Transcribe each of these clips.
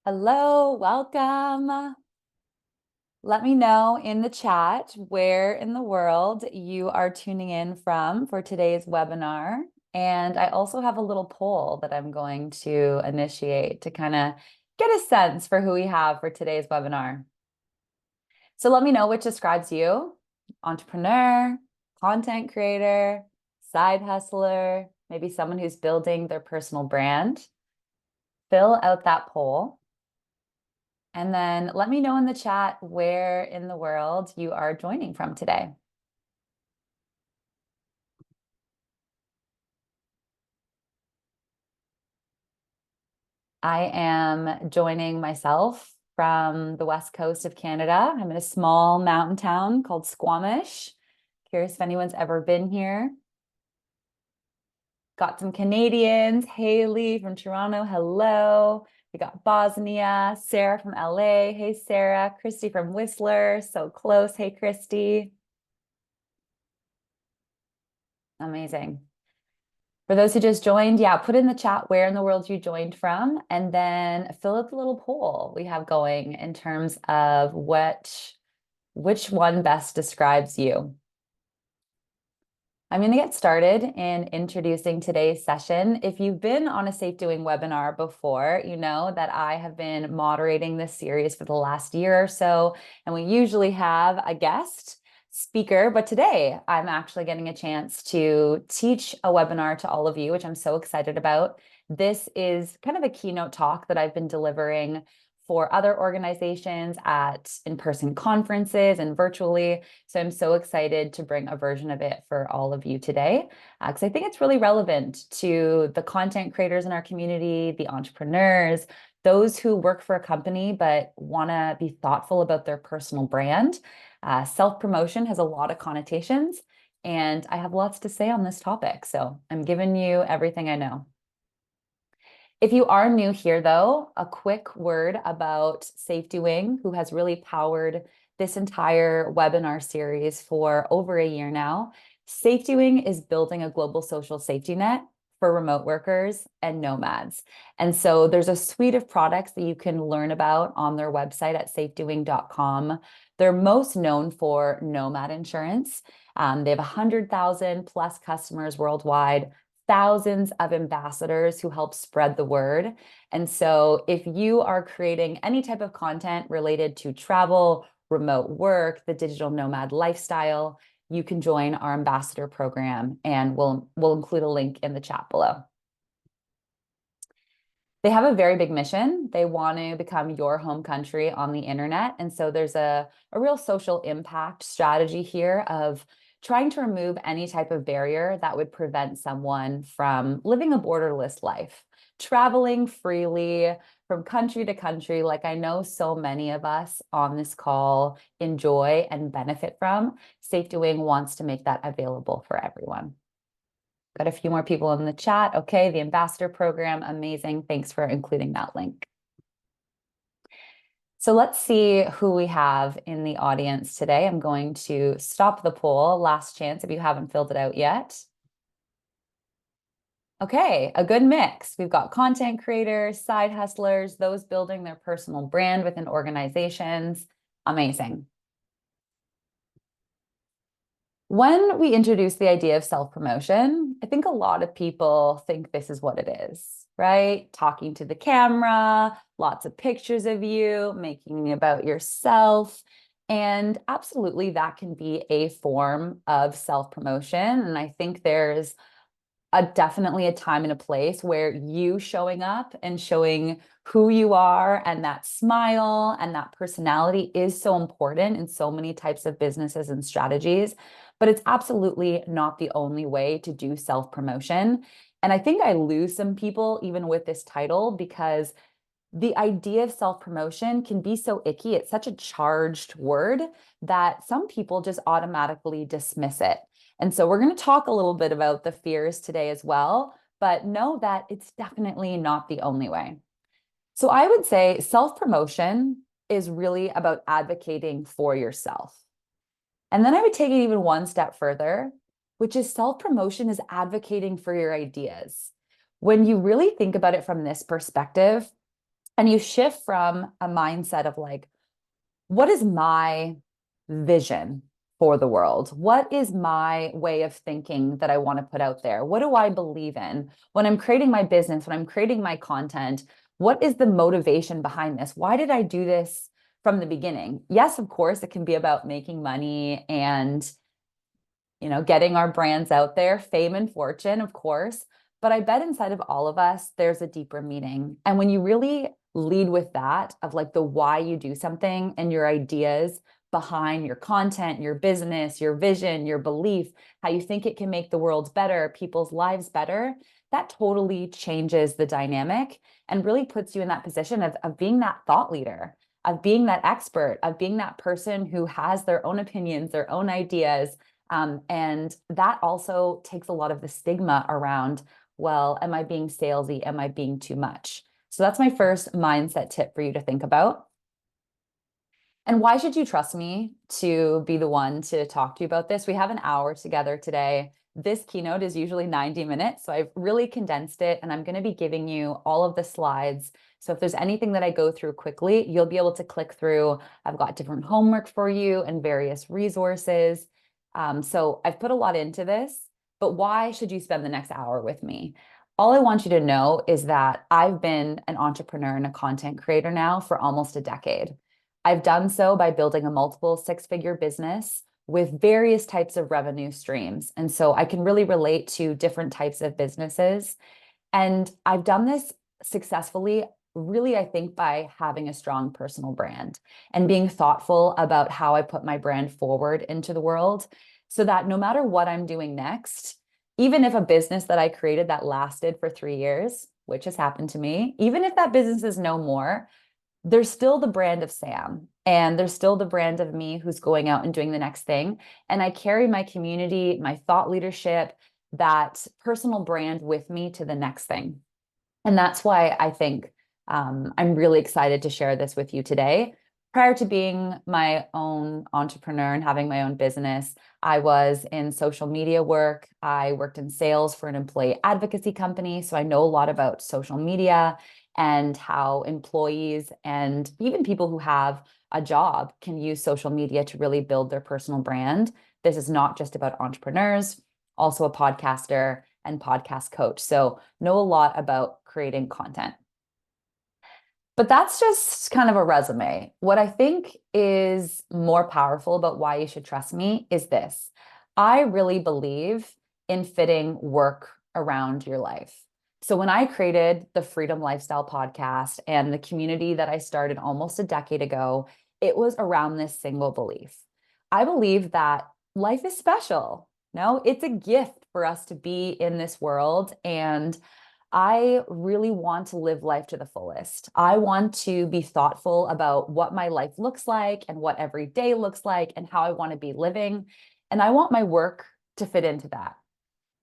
Hello, welcome. Let me know in the chat where in the world you are tuning in from for today's webinar. And I also have a little poll that I'm going to initiate to kind of get a sense for who we have for today's webinar. So let me know which describes you: entrepreneur, content creator, side hustler, maybe someone who's building their personal brand. Fill out that poll. And then let me know in the chat where in the world you are joining from today. I am joining myself from the west coast of Canada. I'm in a small mountain town called Squamish. Curious if anyone's ever been here. Got some Canadians. Haley from Toronto, hello. We got Bosnia, Sarah from LA. Hey, Sarah. Christy from Whistler, so close. Hey, Christy. Amazing. For those who just joined, yeah, put in the chat where in the world you joined from, and then fill out the little poll we have going in terms of which one best describes you. I'm going to get started in introducing today's session. If you've been on a SafetyWing webinar before, you know that I have been moderating this series for the last year or so, and we usually have a guest speaker, but today I'm actually getting a chance to teach a webinar to all of you, which I'm so excited about. This is kind of a keynote talk that I've been delivering for other organizations at in-person conferences and virtually. So I'm so excited to bring a version of it for all of you today, because I think it's really relevant to the content creators in our community, the entrepreneurs, those who work for a company but want to be thoughtful about their personal brand. Self-promotion has a lot of connotations, and I have lots to say on this topic. So I'm giving you everything I know. If you are new here, though, a quick word about SafetyWing, who has really powered this entire webinar series for over a year now. SafetyWing is building a global social safety net for remote workers and nomads. And so there's a suite of products that you can learn about on their website at safetywing.com. They're most known for nomad insurance. They have 100,000 plus customers worldwide, thousands of ambassadors who help spread the word. And so if you are creating any type of content related to travel, remote work, the digital nomad lifestyle, you can join our ambassador program, and we'll include a link in the chat below. They have a very big mission. They want to become your home country on the internet. And so there's a real social impact strategy here of trying to remove any type of barrier that would prevent someone from living a borderless life, traveling freely from country to country, like I know so many of us on this call enjoy and benefit from. SafetyWing wants to make that available for everyone. Got a few more people in the chat. Okay, the ambassador program, amazing. Thanks for including that link. So let's see who we have in the audience today. I'm going to stop the poll. Last chance if you haven't filled it out yet. Okay, a good mix. We've got content creators, side hustlers, those building their personal brand within organizations. Amazing. When we introduce the idea of self-promotion, I think a lot of people think this is what it is, right? Talking to the camera, lots of pictures of you, making it about yourself. And absolutely, that can be a form of self-promotion. And I think there's definitely a time and a place where you showing up and showing who you are and that smile and that personality is so important in so many types of businesses and strategies, but it's absolutely not the only way to do self-promotion. And I think I lose some people even with this title because the idea of self-promotion can be so icky. It's such a charged word that some people just automatically dismiss it. And so we're going to talk a little bit about the fears today as well, but know that it's definitely not the only way. So I would say self-promotion is really about advocating for yourself. And then I would take it even one step further, which is self-promotion is advocating for your ideas. When you really think about it from this perspective, And you shift from a mindset of like, what is my vision for the world? What is my way of thinking that I want to put out there? What do I believe in? When I'm creating my business, when I'm creating my content, what is the motivation behind this? Why did I do this from the beginning? Yes, of course, it can be about making money and getting our brands out there, fame and fortune, of course. But I bet inside of all of us, there's a deeper meaning. And when you really lead with that, of like the why you do something and your ideas behind your content, your business, your vision, your belief, how you think it can make the world better, people's lives better, that totally changes the dynamic and really puts you in that position of being that thought leader, of being that expert, of being that person who has their own opinions, their own ideas, and that also takes a lot of the stigma around, well, am I being salesy? Am I being too much? So that's my first mindset tip for you to think about. And why should you trust me to be the one to talk to you about this? We have an hour together today. This keynote is usually 90 minutes, so I've really condensed it, and I'm going to be giving you all of the slides. So if there's anything that I go through quickly, you'll be able to click through. I've got different homework for you and various resources. So I've put a lot into this, but why should you spend the next hour with me? All I want you to know is that I've been an entrepreneur and a content creator now for almost a decade. I've done so by building a multiple six-figure business with various types of revenue streams. And so I can really relate to different types of businesses. And I've done this successfully, really, I think, by having a strong personal brand and being thoughtful about how I put my brand forward into the world so that no matter what I'm doing next, even if a business that I created that lasted for 3 years, which has happened to me, even if that business is no more, there's still the brand of Sam, and there's still the brand of me who's going out and doing the next thing. And I carry my community, my thought leadership, that personal brand with me to the next thing. And that's why I think I'm really excited to share this with you today. Prior to being my own entrepreneur and having my own business, I was in social media work. I worked in sales for an employee advocacy company. So I know a lot about social media and how employees and even people who have a job can use social media to really build their personal brand. This is not just about entrepreneurs, also a podcaster and podcast coach. So know a lot about creating content. But that's just kind of a resume. What I think is more powerful about why you should trust me is this. I really believe in fitting work around your life. So when I created the Freedom Lifestyle podcast and the community that I started almost a decade ago, it was around this single belief. I believe that life is special. No, it's a gift for us to be in this world, and I really want to live life to the fullest. I want to be thoughtful about what my life looks like and what every day looks like and how I want to be living. And I want my work to fit into that.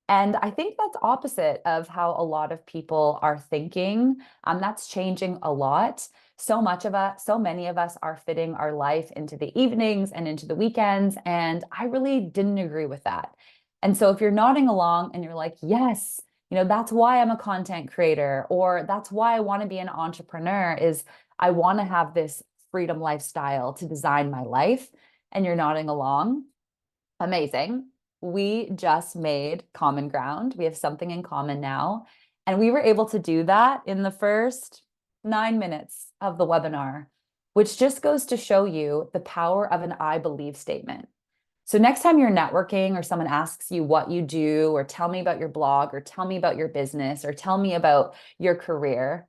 And I think that's opposite of how a lot of people are thinking. That's changing a lot. So much of us, so many of us are fitting our life into the evenings and into the weekends. And I really didn't agree with that. And so if you're nodding along and you're like, yes, that's why I'm a content creator, or that's why I want to be an entrepreneur, is I want to have this freedom lifestyle to design my life, and you're nodding along, amazing. We just made common ground. We have something in common now. And we were able to do that in the first 9 minutes of the webinar, which just goes to show you the power of an I believe statement. So next time you're networking or someone asks you what you do, or tell me about your blog, or tell me about your business, or tell me about your career,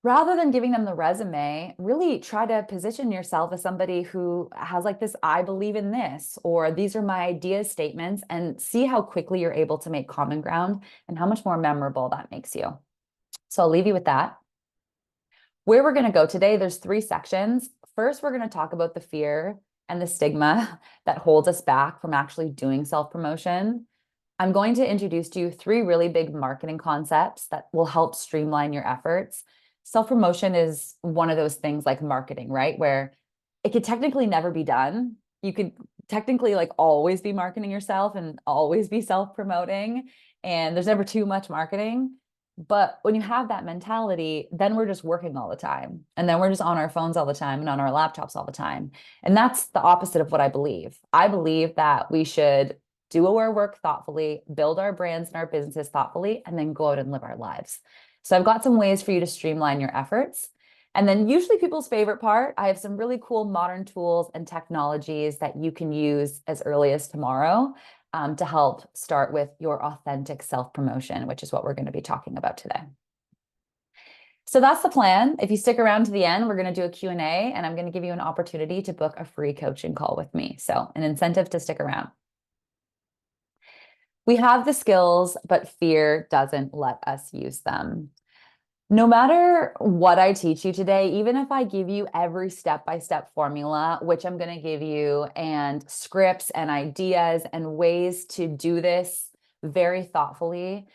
rather than giving them the resume, really try to position yourself as somebody who has like this, I believe in this, or these are my ideas statements, and see how quickly you're able to make common ground and how much more memorable that makes you. So I'll leave you with that. Where we're going to go today, there's 3 sections. First, we're going to talk about the fear and the stigma that holds us back from actually doing self-promotion. I'm going to introduce to you 3 really big marketing concepts that will help streamline your efforts. Self-promotion is one of those things like marketing, right? Where it could technically never be done. You could technically like always be marketing yourself and always be self-promoting, and there's never too much marketing. But when you have that mentality, then we're just working all the time. And then we're just on our phones all the time and on our laptops all the time. And that's the opposite of what I believe. I believe that we should do our work thoughtfully, build our brands and our businesses thoughtfully, and then go out and live our lives. So I've got some ways for you to streamline your efforts. And then usually people's favorite part, I have some really cool modern tools and technologies that you can use as early as tomorrow to help start with your authentic self-promotion, which is what we're going to be talking about today. So that's the plan. If you stick around to the end, we're going to do a Q&A, and I'm going to give you an opportunity to book a free coaching call with me. So an incentive to stick around. We have the skills, but fear doesn't let us use them. No matter what I teach you today, even if I give you every step-by-step formula, which I'm going to give you, and scripts and ideas and ways to do this very thoughtfully,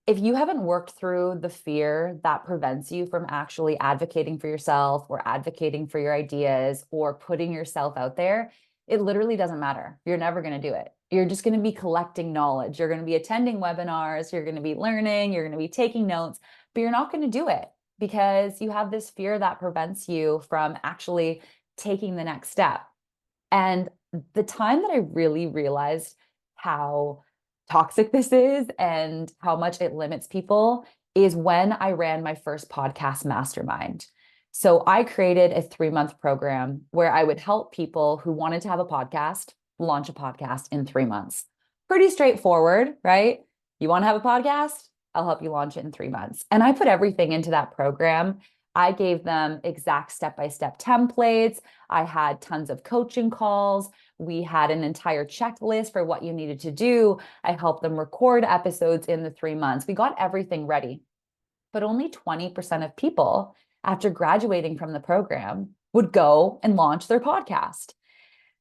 if you haven't worked through the fear that prevents you from actually advocating for yourself or advocating for your ideas or putting yourself out there, it literally doesn't matter. You're never going to do it. You're just going to be collecting knowledge. You're going to be attending webinars. You're going to be learning. You're going to be taking notes, but you're not going to do it because you have this fear that prevents you from actually taking the next step. And the time that I really realized how toxic this is and how much it limits people is when I ran my first podcast mastermind. So I created a 3-month program where I would help people who wanted to have a podcast launch a podcast in 3 months. Pretty straightforward, right? You want to have a podcast? I'll help you launch it in 3 months. And I put everything into that program. I gave them exact step-by-step templates. I had tons of coaching calls. We had an entire checklist for what you needed to do. I helped them record episodes in the 3 months. We got everything ready. But only 20% of people, after graduating from the program, would go and launch their podcast.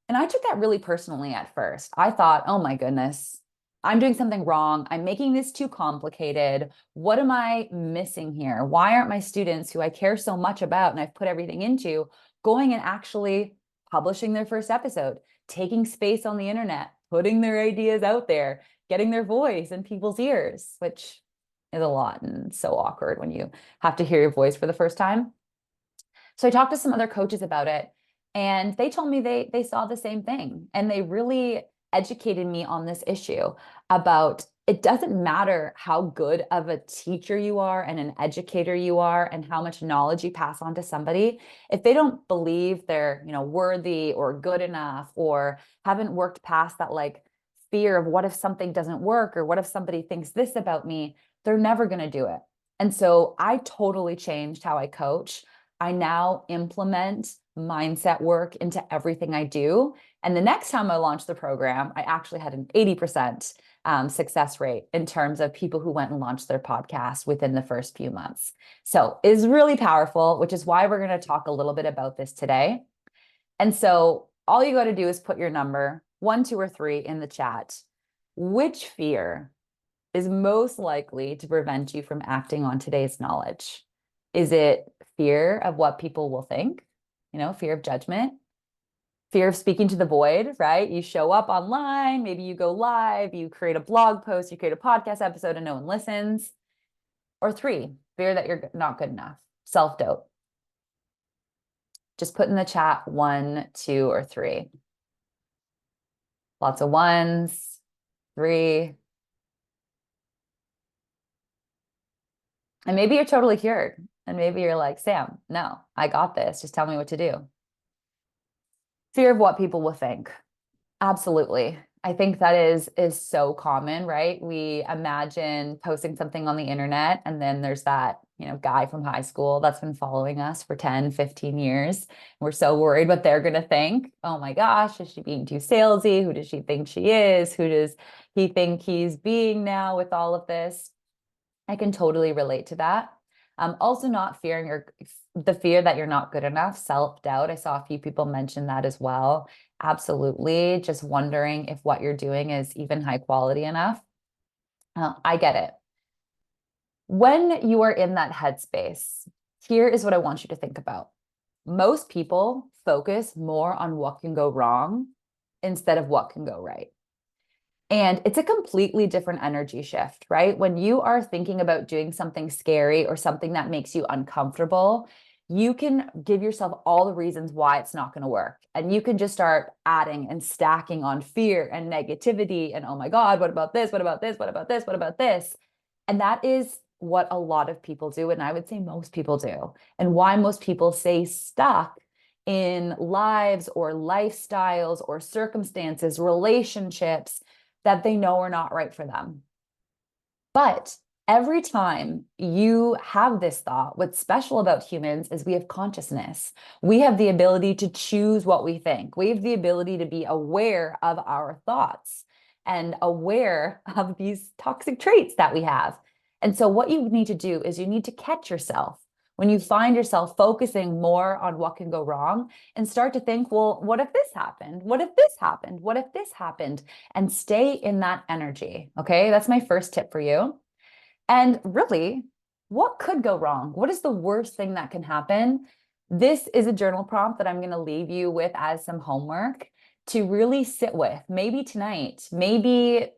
And I took that really personally at first. I thought, oh my goodness, I'm doing something wrong. I'm making this too complicated. What am I missing here? Why aren't my students, who I care so much about and I've put everything into, going and actually publishing their first episode, taking space on the internet, putting their ideas out there, getting their voice in people's ears, which is a lot and so awkward when you have to hear your voice for the first time. So I talked to some other coaches about it, and they told me they saw the same thing, and they really educated me on this issue about it doesn't matter how good of a teacher you are and an educator you are and how much knowledge you pass on to somebody. If they don't believe they're, worthy or good enough or haven't worked past that like fear of what if something doesn't work or what if somebody thinks this about me, they're never going to do it. And so I totally changed how I coach. I now implement mindset work into everything I do. And the next time I launched the program, I actually had an 80% success rate in terms of people who went and launched their podcast within the first few months. So it's really powerful, which is why we're going to talk a little bit about this today. And so all you got to do is put your number 1, 2, or 3 in the chat. Which fear is most likely to prevent you from acting on today's knowledge? Is it fear of what people will think? Fear of judgment, fear of speaking to the void, right? You show up online, maybe you go live, you create a blog post, you create a podcast episode and no one listens. Or 3, fear that you're not good enough, self-doubt. Just put in the chat 1, 2, or 3. Lots of 1s, 3. And maybe you're totally cured. And maybe you're like, Sam, no, I got this. Just tell me what to do. Fear of what people will think. Absolutely. I think that is so common, right? We imagine posting something on the internet, and then there's that, guy from high school that's been following us for 10, 15 years. We're so worried what they're going to think. Oh my gosh, is she being too salesy? Who does she think she is? Who does he think he's being now with all of this? I can totally relate to that. Also not fearing the fear that you're not good enough, self-doubt. I saw a few people mention that as well. Absolutely. Just wondering if what you're doing is even high quality enough. I get it. When you are in that headspace, here is what I want you to think about. Most people focus more on what can go wrong instead of what can go right. And it's a completely different energy shift, right? When you are thinking about doing something scary or something that makes you uncomfortable, you can give yourself all the reasons why it's not going to work. And you can just start adding and stacking on fear and negativity. And oh my God, what about this? What about this? What about this? What about this? And that is what a lot of people do. And I would say most people do. And why most people stay stuck in lives or lifestyles or circumstances, relationships that they know are not right for them. But every time you have this thought, what's special about humans is we have consciousness. We have the ability to choose what we think. We have the ability to be aware of our thoughts and aware of these toxic traits that we have. And so what you need to do is you need to catch yourself when you find yourself focusing more on what can go wrong and start to think, well, what if this happened? What if this happened? What if this happened? And stay in that energy. Okay. That's my first tip for you. And really, what could go wrong? What is the worst thing that can happen? This is a journal prompt that I'm going to leave you with as some homework to really sit with. Maybe tonight, maybe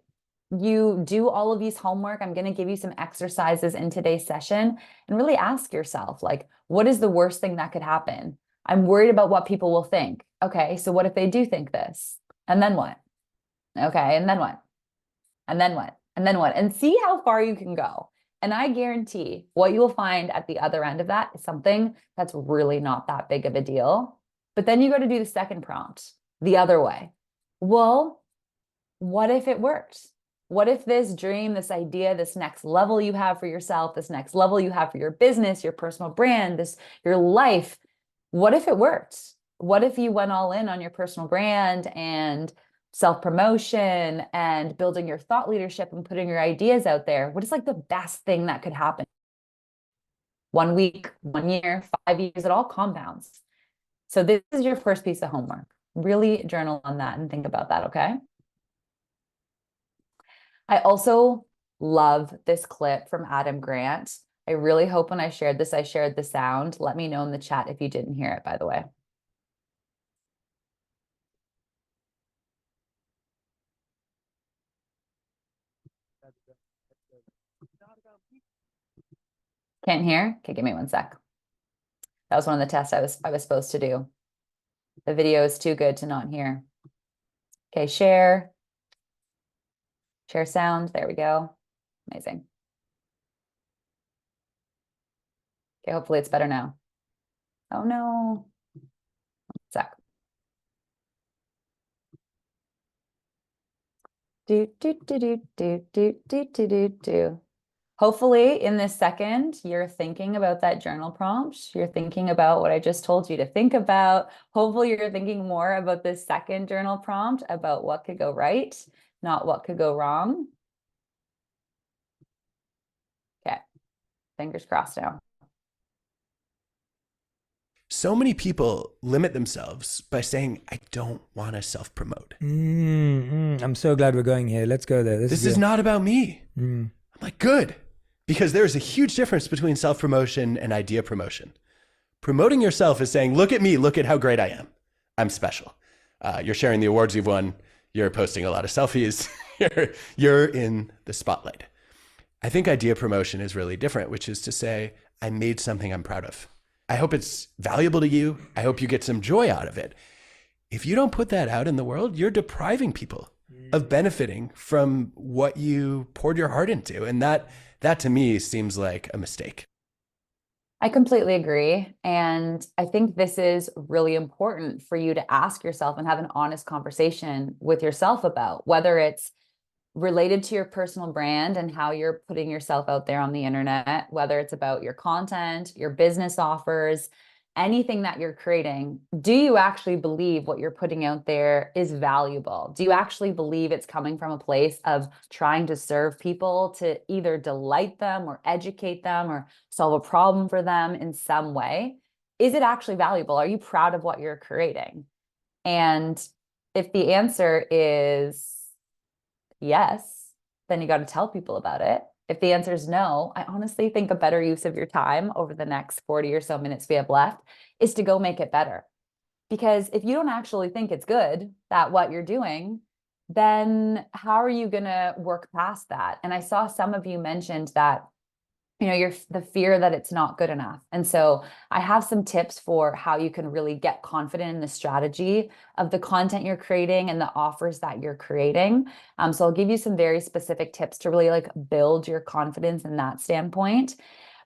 you do all of these homework. I'm going to give you some exercises in today's session and really ask yourself, like, what is the worst thing that could happen? I'm worried about what people will think. Okay, so what if they do think this? And then what? Okay, and then what? And then what? And then what? And see how far you can go. And I guarantee what you will find at the other end of that is something that's really not that big of a deal. But then you got to do the second prompt the other way. Well, what if it works? What if this dream, this idea, this next level you have for yourself, this next level you have for your business, your personal brand, your life, what if it worked? What if you went all in on your personal brand and self-promotion and building your thought leadership and putting your ideas out there? What is like the best thing that could happen? 1 week, 1 year, 5 years, it all compounds. So this is your first piece of homework. Really journal on that and think about that, okay? I also love this clip from Adam Grant. I really hope when I shared this, I shared the sound. Let me know in the chat if you didn't hear it, by the way. Can't hear? Okay, give me 1 sec. That was one of the tests I was supposed to do. The video is too good to not hear. Okay, share. Share sound. There we go. Amazing. Okay, hopefully it's better now. Oh no. 1 sec. Do do do do do do do do do do. Hopefully in this second, you're thinking about that journal prompt. You're thinking about what I just told you to think about. Hopefully you're thinking more about this second journal prompt about what could go right, not what could go wrong. Okay, fingers crossed now. So many people limit themselves by saying, I don't want to self-promote. I'm so glad we're going here. Let's go there. This is not about me. I'm like, good. Because there's a huge difference between self-promotion and idea promotion. Promoting yourself is saying, look at me, look at how great I am. I'm special. You're sharing the awards you've won. You're posting a lot of selfies. you're in the spotlight. I think idea promotion is really different, which is to say, I made something I'm proud of. I hope it's valuable to you. I hope you get some joy out of it. If you don't put that out in the world, you're depriving people of benefiting from what you poured your heart into. And that to me seems like a mistake. I completely agree. And I think this is really important for you to ask yourself and have an honest conversation with yourself about whether it's related to your personal brand and how you're putting yourself out there on the internet, whether it's about your content, your business offers, anything that you're creating. Do you actually believe what you're putting out there is valuable? Do you actually believe it's coming from a place of trying to serve people, to either delight them or educate them or solve a problem for them in some way? Is it actually valuable? Are you proud of what you're creating? And if the answer is yes, then you got to tell people about it. If the answer is no, I honestly think a better use of your time over the next 40 or so minutes we have left is to go make it better. Because if you don't actually think it's good, that what you're doing, then how are you going to work past that? And I saw some of you mentioned that, you're the fear that it's not good enough. And so I have some tips for how you can really get confident in the strategy of the content you're creating and the offers that you're creating. So I'll give you some very specific tips to really like build your confidence in that standpoint.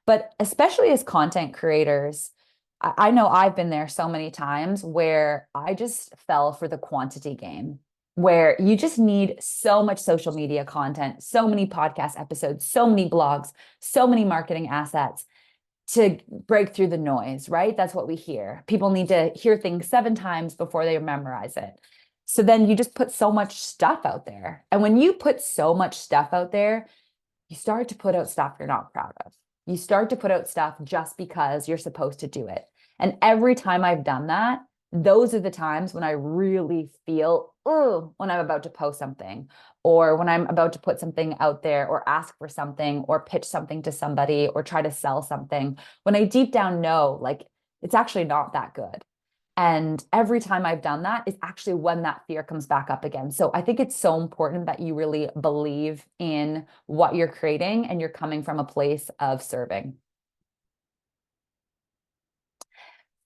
But especially as content creators, I know I've been there so many times where I just fell for the quantity game, where you just need so much social media content, so many podcast episodes, so many blogs, so many marketing assets to break through the noise, right? That's what we hear. People need to hear things 7 times before they memorize it. So then you just put so much stuff out there. And when you put so much stuff out there, you start to put out stuff you're not proud of. You start to put out stuff just because you're supposed to do it. And every time I've done that, those are the times when I really feel, when I'm about to post something, or when I'm about to put something out there, or ask for something, or pitch something to somebody, or try to sell something, when I deep down know, like, it's actually not that good. And every time I've done that is actually when that fear comes back up again. So I think it's so important that you really believe in what you're creating and you're coming from a place of serving.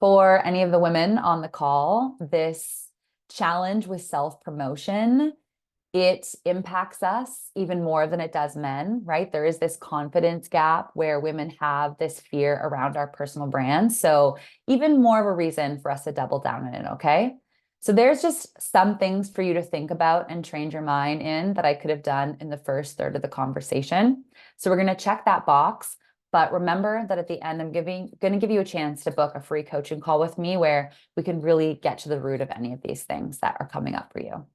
For any of the women on the call, this challenge with self-promotion, it impacts us even more than it does men, right? There is this confidence gap where women have this fear around our personal brand. So even more of a reason for us to double down on it, okay? So there's just some things for you to think about and train your mind in that I could have done in the first third of the conversation. So we're going to check that box. But remember that at the end, I'm going to give you a chance to book a free coaching call with me where we can really get to the root of any of these things that are coming up for you.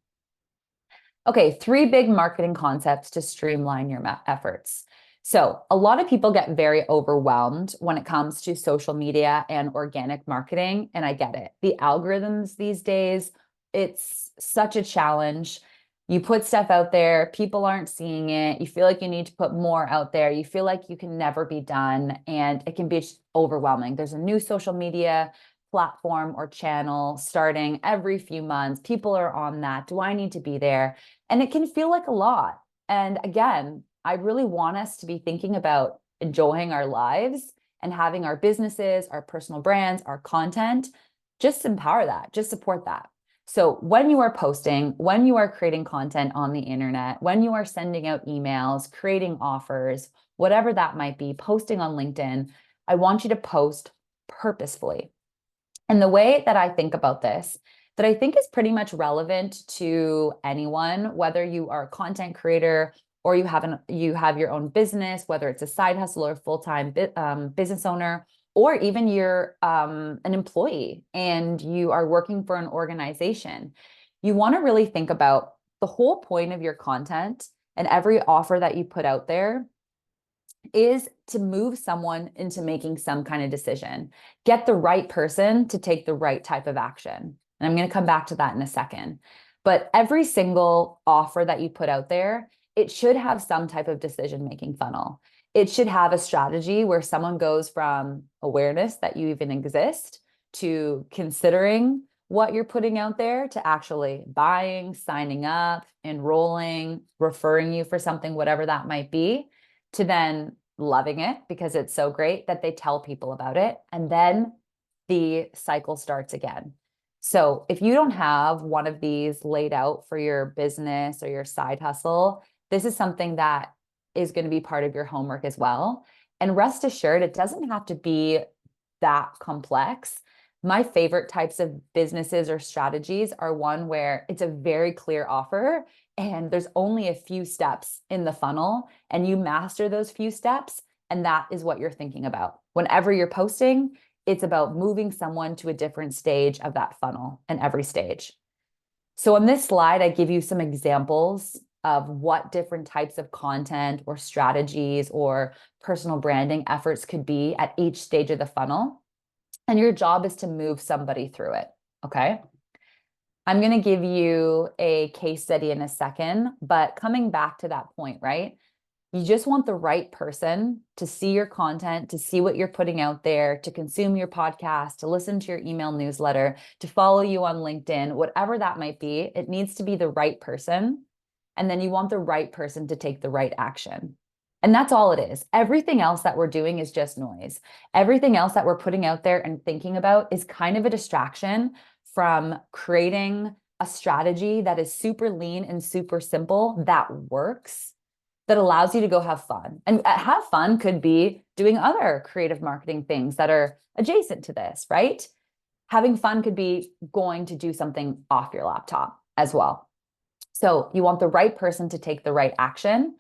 Okay, 3 big marketing concepts to streamline your efforts. So a lot of people get very overwhelmed when it comes to social media and organic marketing, and I get it. The algorithms these days, it's such a challenge. You put stuff out there, people aren't seeing it. You feel like you need to put more out there. You feel like you can never be done, and it can be overwhelming. There's a new social media platform or channel starting every few months. People are on that. Do I need to be there? And it can feel like a lot. And again, I really want us to be thinking about enjoying our lives and having our businesses, our personal brands, our content. Just empower that, just support that. So when you are posting, when you are creating content on the internet, when you are sending out emails, creating offers, whatever that might be, posting on LinkedIn, I want you to post purposefully. And the way that I think about this, that I think is pretty much relevant to anyone, whether you are a content creator or you have your own business, whether it's a side hustle or full-time business owner, or even you're an employee and you are working for an organization. You want to really think about the whole point of your content and every offer that you put out there is to move someone into making some kind of decision, get the right person to take the right type of action. And I'm going to come back to that in a second. But every single offer that you put out there, it should have some type of decision-making funnel. It should have a strategy where someone goes from awareness that you even exist to considering what you're putting out there to actually buying, signing up, enrolling, referring you for something, whatever that might be, to then loving it because it's so great that they tell people about it. And then the cycle starts again. So if you don't have one of these laid out for your business or your side hustle, this is something that is going to be part of your homework as well. And rest assured, it doesn't have to be that complex. My favorite types of businesses or strategies are one where it's a very clear offer and there's only a few steps in the funnel and you master those few steps. And that is what you're thinking about. Whenever you're posting, it's about moving someone to a different stage of that funnel in every stage. So on this slide, I give you some examples of what different types of content or strategies or personal branding efforts could be at each stage of the funnel. And your job is to move somebody through it, okay? I'm going to give you a case study in a second, but coming back to that point, right? You just want the right person to see your content, to see what you're putting out there, to consume your podcast, to listen to your email newsletter, to follow you on LinkedIn, whatever that might be. It needs to be the right person. And then you want the right person to take the right action. And that's all it is. Everything else that we're doing is just noise. Everything else that we're putting out there and thinking about is kind of a distraction from creating a strategy that is super lean and super simple that works, that allows you to go have fun. And have fun could be doing other creative marketing things that are adjacent to this, right? Having fun could be going to do something off your laptop as well. So you want the right person to take the right action.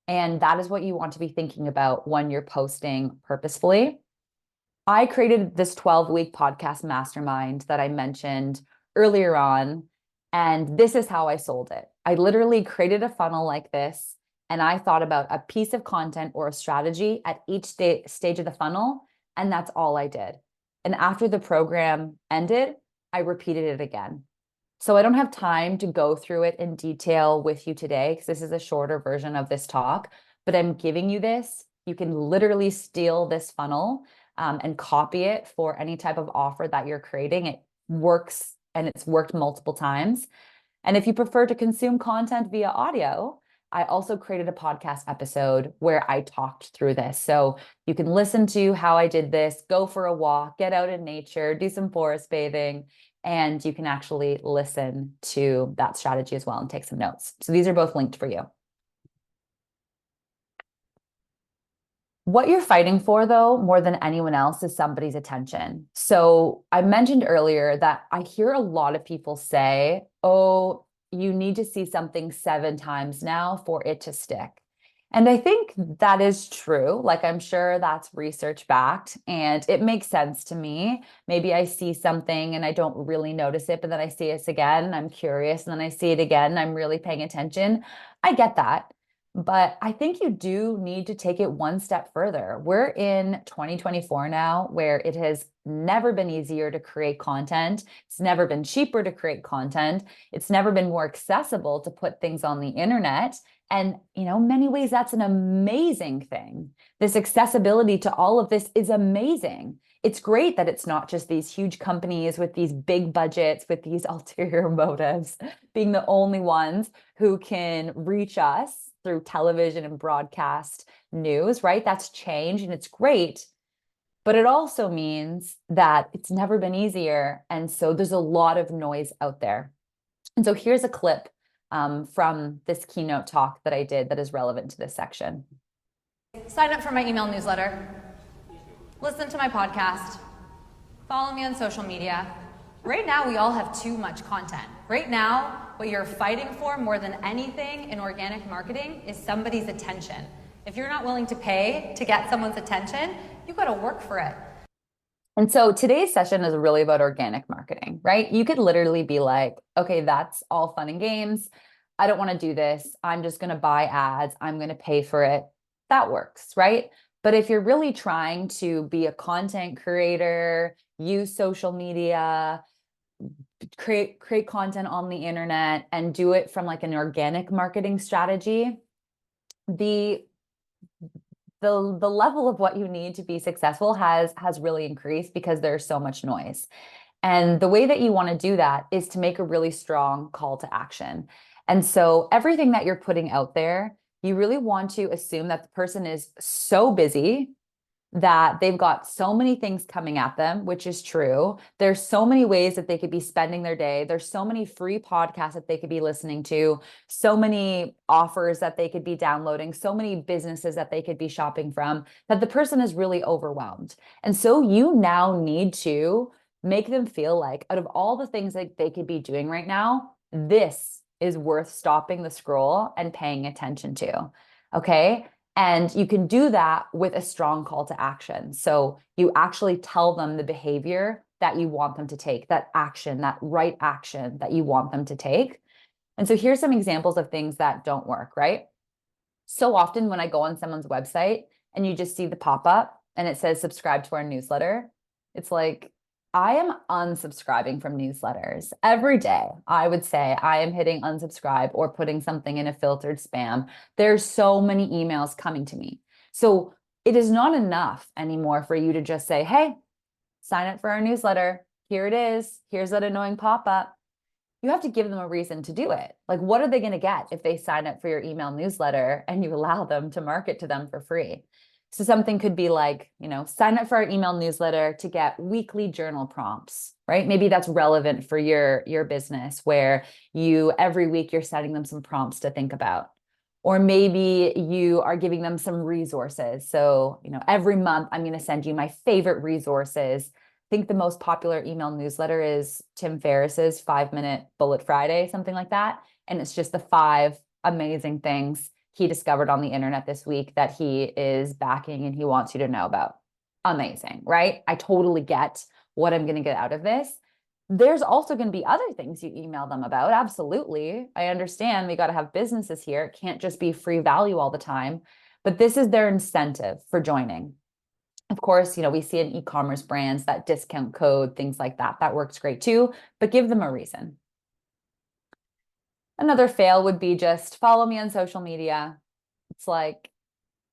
And that is what you want to be thinking about when you're posting purposefully. I created this 12-week podcast mastermind that I mentioned earlier on. And this is how I sold it. I literally created a funnel like this. And I thought about a piece of content or a strategy at each stage of the funnel. And that's all I did. And after the program ended, I repeated it again. So I don't have time to go through it in detail with you today because this is a shorter version of this talk, but I'm giving you this. You can literally steal this funnel and copy it for any type of offer that you're creating. It works, and it's worked multiple times. And if you prefer to consume content via audio, I also created a podcast episode where I talked through this. So you can listen to how I did this, go for a walk, get out in nature, do some forest bathing, and you can actually listen to that strategy as well and take some notes. So these are both linked for you. What you're fighting for, though, more than anyone else, is somebody's attention. So I mentioned earlier that I hear a lot of people say, oh, you need to see something 7 times now for it to stick. And I think that is true. Like, I'm sure that's research backed and it makes sense to me. Maybe I see something and I don't really notice it, but then I see it again, and I'm curious, and then I see it again, and I'm really paying attention. I get that. But I think you do need to take it one step further. We're in 2024 now, where it has never been easier to create content. It's never been cheaper to create content. It's never been more accessible to put things on the internet. And, in many ways, that's an amazing thing. This accessibility to all of this is amazing. It's great that it's not just these huge companies with these big budgets, with these ulterior motives, being the only ones who can reach us through television and broadcast news, right? That's changed and it's great. But it also means that it's never been easier. And so there's a lot of noise out there. And so here's a clip from this keynote talk that I did that is relevant to this section. Sign up for my email newsletter. Listen to my podcast. Follow me on social media. Right now, we all have too much content. Right now, what you're fighting for more than anything in organic marketing is somebody's attention. If you're not willing to pay to get someone's attention, you've got to work for it. And so today's session is really about organic marketing, right? You could literally be like, okay, that's all fun and games. I don't want to do this. I'm just going to buy ads. I'm going to pay for it. That works, right? But if you're really trying to be a content creator, use social media, create content on the internet, and do it from like an organic marketing strategy, the level of what you need to be successful has really increased because there's so much noise. And the way that you want to do that is to make a really strong call to action. And so everything that you're putting out there, you really want to assume that the person is so busy that they've got so many things coming at them, which is true. There's so many ways that they could be spending their day. There's so many free podcasts that they could be listening to, so many offers that they could be downloading, so many businesses that they could be shopping from, that the person is really overwhelmed. And so you now need to make them feel like, out of all the things that they could be doing right now, this is worth stopping the scroll and paying attention to. Okay. And you can do that with a strong call to action. So you actually tell them the behavior that you want them to take, that action, that right action that you want them to take. And so here's some examples of things that don't work, right? So often when I go on someone's website and you just see the pop-up and it says subscribe to our newsletter, it's like, I am unsubscribing from newsletters every day. I would say I am hitting unsubscribe or putting something in a filtered spam. There's so many emails coming to me. So it is not enough anymore for you to just say, hey, sign up for our newsletter. Here it is. Here's that annoying pop-up. You have to give them a reason to do it. Like, what are they going to get if they sign up for your email newsletter and you allow them to market to them for free? So something could be like, sign up for our email newsletter to get weekly journal prompts, right? Maybe that's relevant for your business where every week you're sending them some prompts to think about. Or maybe you are giving them some resources. So, every month I'm going to send you my favorite resources. I think the most popular email newsletter is Tim Ferriss's 5-Minute Bullet Friday, something like that. And it's just the 5 amazing things he discovered on the internet this week that he is backing and he wants you to know about. Amazing, right? I totally get what I'm going to get out of this. There's also going to be other things you email them about. Absolutely. I understand we got to have businesses here. It can't just be free value all the time, but this is their incentive for joining. Of course, we see in e-commerce brands that discount code, things like that. That works great too, but give them a reason. Another fail would be just follow me on social media. It's like,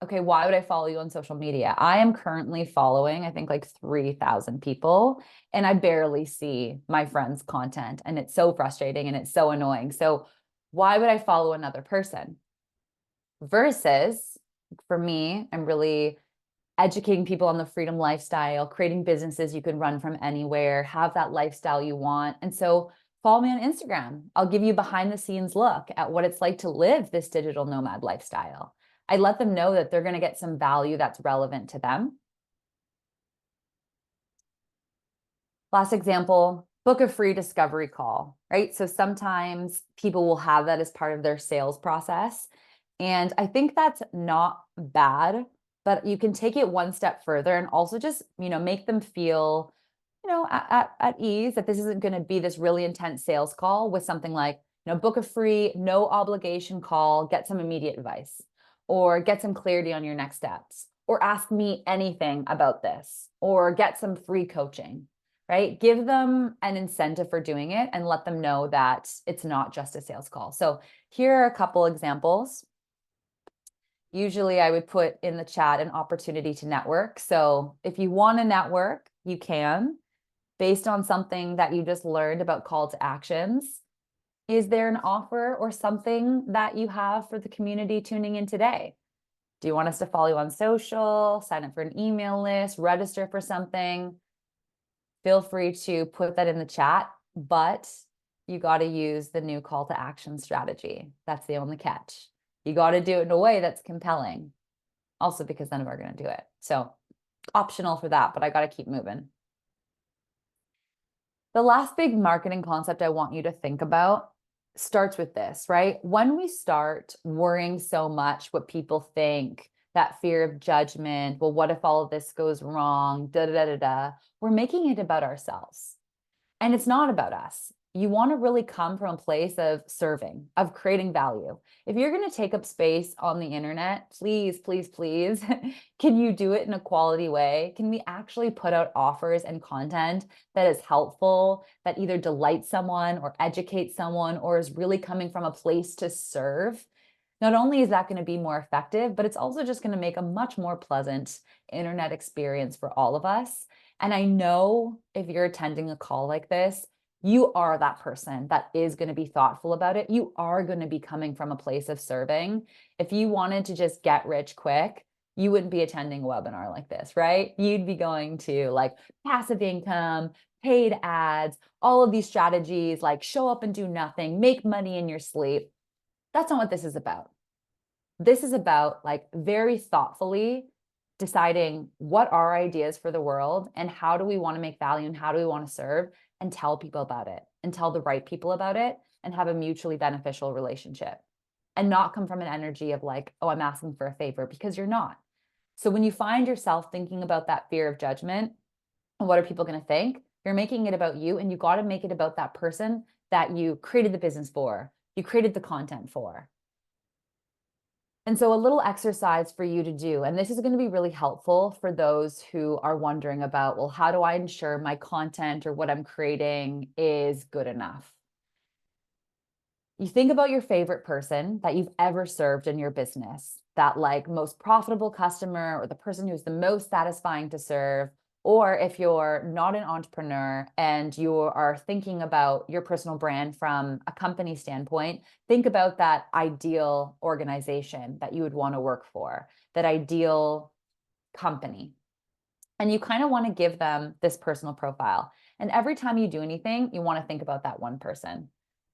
okay, why would I follow you on social media? I am currently following, I think, like 3,000 people, and I barely see my friends' content. And it's so frustrating and it's so annoying. So why would I follow another person? Versus, for me, I'm really educating people on the freedom lifestyle, creating businesses you can run from anywhere, have that lifestyle you want. And so follow me on Instagram. I'll give you behind the scenes look at what it's like to live this digital nomad lifestyle. I let them know that they're going to get some value that's relevant to them. Last example, book a free discovery call, right? So sometimes people will have that as part of their sales process. And I think that's not bad, but you can take it one step further and also just, make them feel, at ease that this isn't going to be this really intense sales call with something like, book a free, no obligation call, get some immediate advice, or get some clarity on your next steps, or ask me anything about this, or get some free coaching, right? Give them an incentive for doing it and let them know that it's not just a sales call. So here are a couple examples. Usually I would put in the chat an opportunity to network. So if you want to network, you can, based on something that you just learned about call to actions. Is there an offer or something that you have for the community tuning in today? Do you want us to follow you on social, sign up for an email list, register for something? Feel free to put that in the chat, but you got to use the new call to action strategy. That's the only catch. You got to do it in a way that's compelling. Also, because none of us are going to do it. So optional for that, but I got to keep moving. The last big marketing concept I want you to think about starts with this, right? When we start worrying so much what people think, that fear of judgment, well, what if all of this goes wrong, we're making it about ourselves. And it's not about us. You want to really come from a place of serving, of creating value. If you're going to take up space on the internet, please, please, please, can you do it in a quality way? Can we actually put out offers and content that is helpful, that either delights someone or educates someone, or is really coming from a place to serve? Not only is that going to be more effective, but it's also just going to make a much more pleasant internet experience for all of us. And I know if you're attending a call like this, you are that person that is going to be thoughtful about it. You are going to be coming from a place of serving. If you wanted to just get rich quick, you wouldn't be attending a webinar like this, right? You'd be going to like passive income, paid ads, all of these strategies, like show up and do nothing, make money in your sleep. That's not what this is about. This is about like very thoughtfully deciding what are our ideas for the world and how do we want to make value and how do we want to serve, and tell people about it and tell the right people about it and have a mutually beneficial relationship, and not come from an energy of like, oh, I'm asking for a favor, because you're not. So when you find yourself thinking about that fear of judgment and what are people going to think, you're making it about you, and you got to make it about that person that you created the business for, you created the content for. And so a little exercise for you to do, and this is going to be really helpful for those who are wondering about, well, how do I ensure my content or what I'm creating is good enough? You think about your favorite person that you've ever served in your business, that like most profitable customer or the person who's the most satisfying to serve. Or if you're not an entrepreneur and you are thinking about your personal brand from a company standpoint, think about that ideal organization that you would want to work for, that ideal company. And you kind of want to give them this personal profile. And every time you do anything, you want to think about that one person.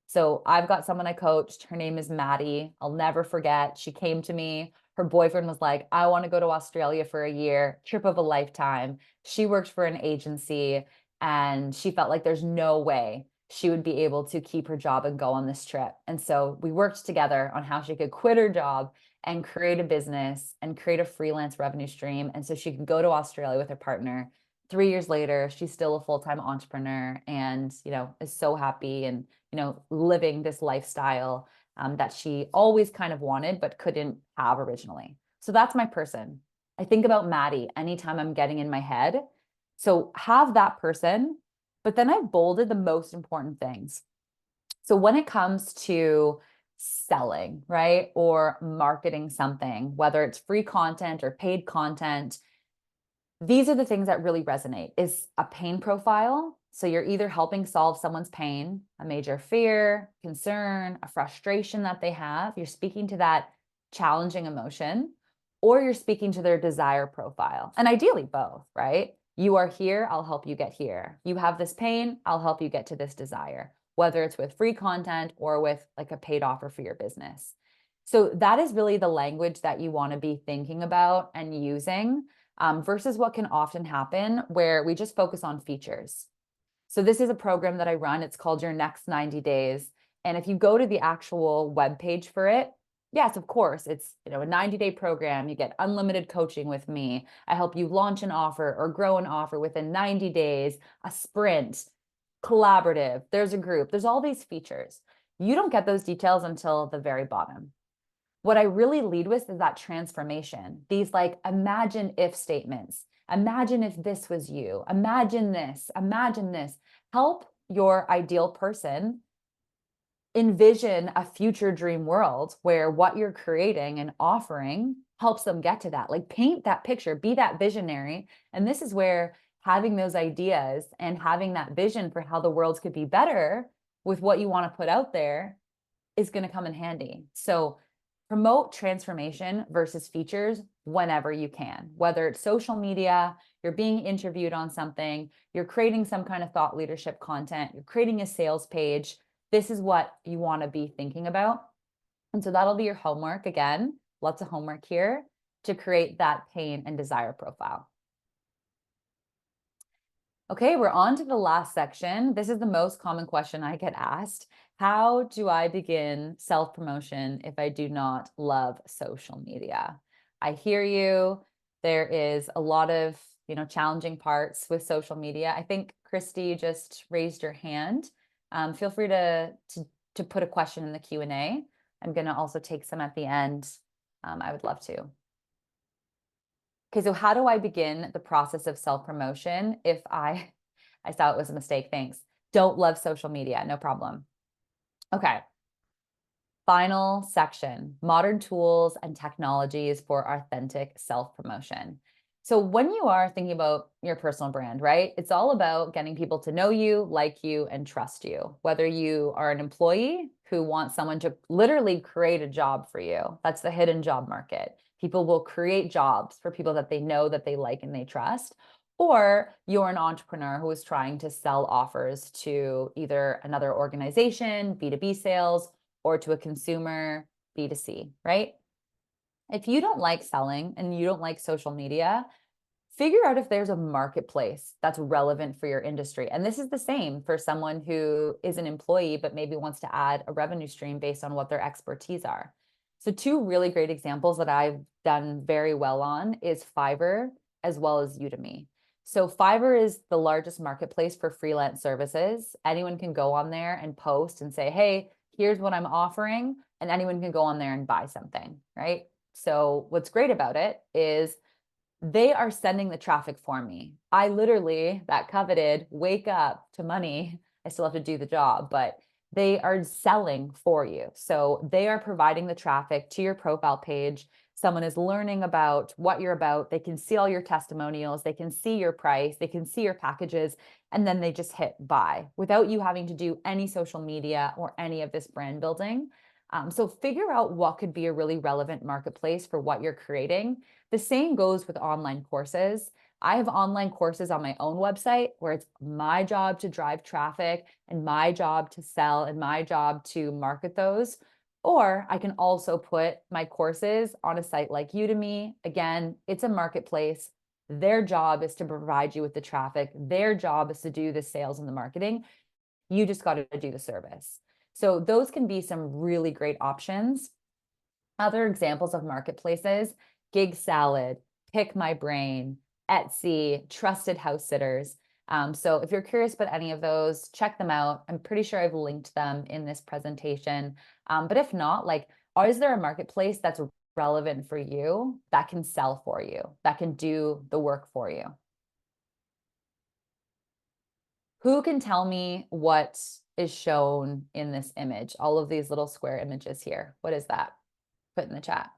So I've got someone I coached. Her name is Maddie. I'll never forget. She came to me. Her boyfriend was like, I want to go to Australia for a year, trip of a lifetime. She worked for an agency and she felt like there's no way she would be able to keep her job and go on this trip. And so we worked together on how she could quit her job and create a business and create a freelance revenue stream. And so she could go to Australia with her partner. 3 years later, she's still a full-time entrepreneur and, is so happy and, living this lifestyle that she always kind of wanted, but couldn't have originally. So that's my person. I think about Maddie anytime I'm getting in my head. So have that person, but then I've bolded the most important things. So when it comes to selling, right, or marketing something, whether it's free content or paid content, these are the things that really resonate is a pain profile. So you're either helping solve someone's pain, a major fear, concern, a frustration that they have. You're speaking to that challenging emotion, or you're speaking to their desire profile. And ideally both, right? You are here, I'll help you get here. You have this pain, I'll help you get to this desire, whether it's with free content or with like a paid offer for your business. So that is really the language that you want to be thinking about and using versus what can often happen where we just focus on features. So this is a program that I run. It's called Your Next 90 Days. And if you go to the actual webpage for it, yes, of course, it's a 90-day program. You get unlimited coaching with me. I help you launch an offer or grow an offer within 90 days, a sprint, collaborative, there's a group, there's all these features. You don't get those details until the very bottom. What I really lead with is that transformation. These like imagine if statements. Imagine if this was you. Imagine this. Imagine this. Help your ideal person envision a future dream world where what you're creating and offering helps them get to that. Like paint that picture, be that visionary. And this is where having those ideas and having that vision for how the world could be better with what you want to put out there is going to come in handy. So promote transformation versus features whenever you can, whether it's social media, you're being interviewed on something, you're creating some kind of thought leadership content, you're creating a sales page. This is what you want to be thinking about. And so that'll be your homework. Again, lots of homework here to create that pain and desire profile. Okay, we're on to the last section. This is the most common question I get asked. How do I begin self-promotion if I do not love social media? I hear you. There is a lot of, challenging parts with social media. I think Christy just raised your hand. Feel free to put a question in the Q&A. I'm going to also take some at the end. I would love to. Okay, so how do I begin the process of self-promotion if I saw it was a mistake, thanks. Don't love social media, no problem. Okay, final section, modern tools and technologies for authentic self-promotion. So when you are thinking about your personal brand, right, it's all about getting people to know you, like you, and trust you. Whether you are an employee who wants someone to literally create a job for you, that's the hidden job market. People will create jobs for people that they know, that they like, and they trust. Or you're an entrepreneur who is trying to sell offers to either another organization, B2B sales, or to a consumer, B2C, right? If you don't like selling and you don't like social media, figure out if there's a marketplace that's relevant for your industry. And this is the same for someone who is an employee, but maybe wants to add a revenue stream based on what their expertise are. So two really great examples that I've done very well on is Fiverr as well as Udemy. So Fiverr is the largest marketplace for freelance services. Anyone can go on there and post and say, hey, here's what I'm offering. And anyone can go on there and buy something, right? So what's great about it is they are sending the traffic for me. I literally, that coveted, wake up to money. I still have to do the job, but they are selling for you. So they are providing the traffic to your profile page. Someone is learning about what you're about. They can see all your testimonials. They can see your price. They can see your packages. And then they just hit buy without you having to do any social media or any of this brand building. So figure out what could be a really relevant marketplace for what you're creating. The same goes with online courses. I have online courses on my own website where it's my job to drive traffic and my job to sell and my job to market those. Or I can also put my courses on a site like Udemy. Again, it's a marketplace. Their job is to provide you with the traffic. Their job is to do the sales and the marketing. You just got to do the service. So those can be some really great options. Other examples of marketplaces: Gig Salad, Pick My Brain, Etsy, Trusted House Sitters. So if you're curious about any of those, check them out. I'm pretty sure I've linked them in this presentation. But if not, like, is there a marketplace that's relevant for you that can sell for you, that can do the work for you? Who can tell me what is shown in this image? All of these little square images here. What is that? Put in the chat.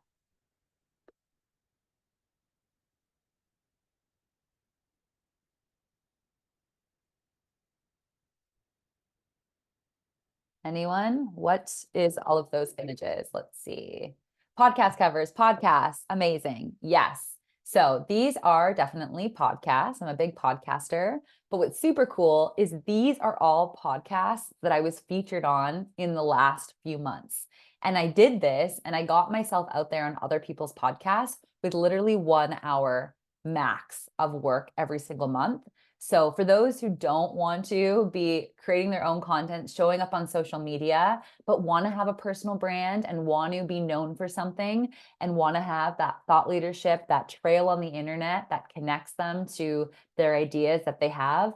Anyone? What is all of those images? Let's see. Podcast covers, podcasts, amazing. Yes. So these are definitely podcasts. I'm a big podcaster, but what's super cool is these are all podcasts that I was featured on in the last few months. And I did this and I got myself out there on other people's podcasts with literally 1 hour max of work every single month. So for those who don't want to be creating their own content, showing up on social media, but want to have a personal brand and want to be known for something and want to have that thought leadership, that trail on the internet that connects them to their ideas that they have,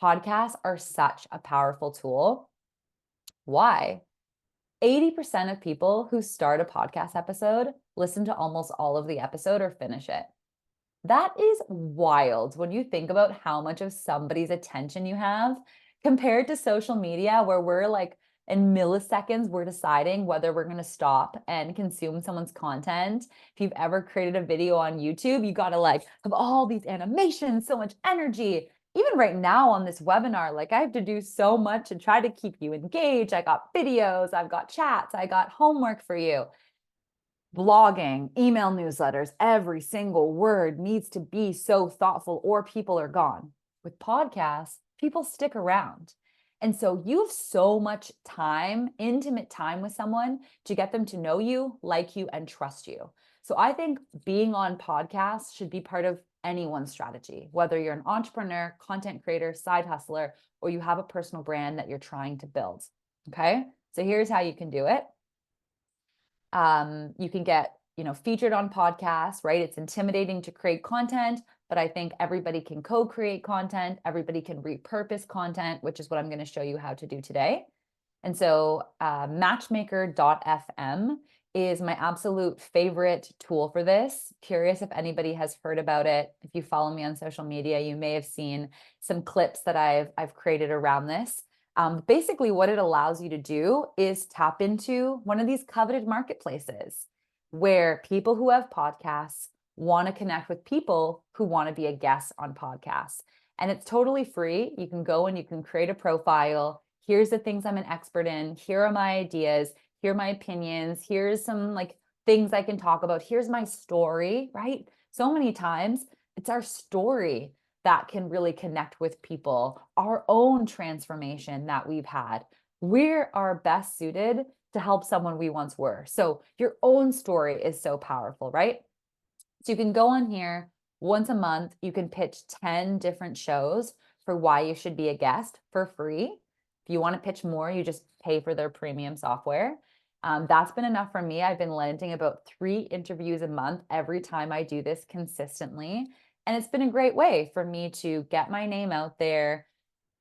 podcasts are such a powerful tool. Why? 80% of people who start a podcast episode listen to almost all of the episode or finish it. That is wild when you think about how much of somebody's attention you have compared to social media, where we're like in milliseconds, we're deciding whether we're going to stop and consume someone's content. If you've ever created a video on YouTube, you got to like have all these animations, so much energy. Even right now on this webinar, like I have to do so much to try to keep you engaged. I got videos, I've got chats, I got homework for you. Blogging, email newsletters, every single word needs to be so thoughtful or people are gone. With podcasts, people stick around. And so you have so much time, intimate time with someone to get them to know you, like you, and trust you. So I think being on podcasts should be part of anyone's strategy, whether you're an entrepreneur, content creator, side hustler, or you have a personal brand that you're trying to build. Okay, so here's how you can do it. You can get, featured on podcasts, right? It's intimidating to create content, but I think everybody can co-create content. Everybody can repurpose content, which is what I'm going to show you how to do today. And so matchmaker.fm is my absolute favorite tool for this. Curious if anybody has heard about it. If you follow me on social media, you may have seen some clips that I've created around this. Basically, what it allows you to do is tap into one of these coveted marketplaces where people who have podcasts want to connect with people who want to be a guest on podcasts. And it's totally free. You can go and you can create a profile. Here's the things I'm an expert in. Here are my ideas. Here are my opinions. Here's some like things I can talk about. Here's my story, right? So many times it's our story that can really connect with people, our own transformation that we've had. We're our best suited to help someone we once were. So your own story is so powerful, right? So you can go on here once a month, you can pitch 10 different shows for why you should be a guest for free. If you want to pitch more, you just pay for their premium software. That's been enough for me. I've been landing about 3 interviews a month every time I do this consistently. And it's been a great way for me to get my name out there,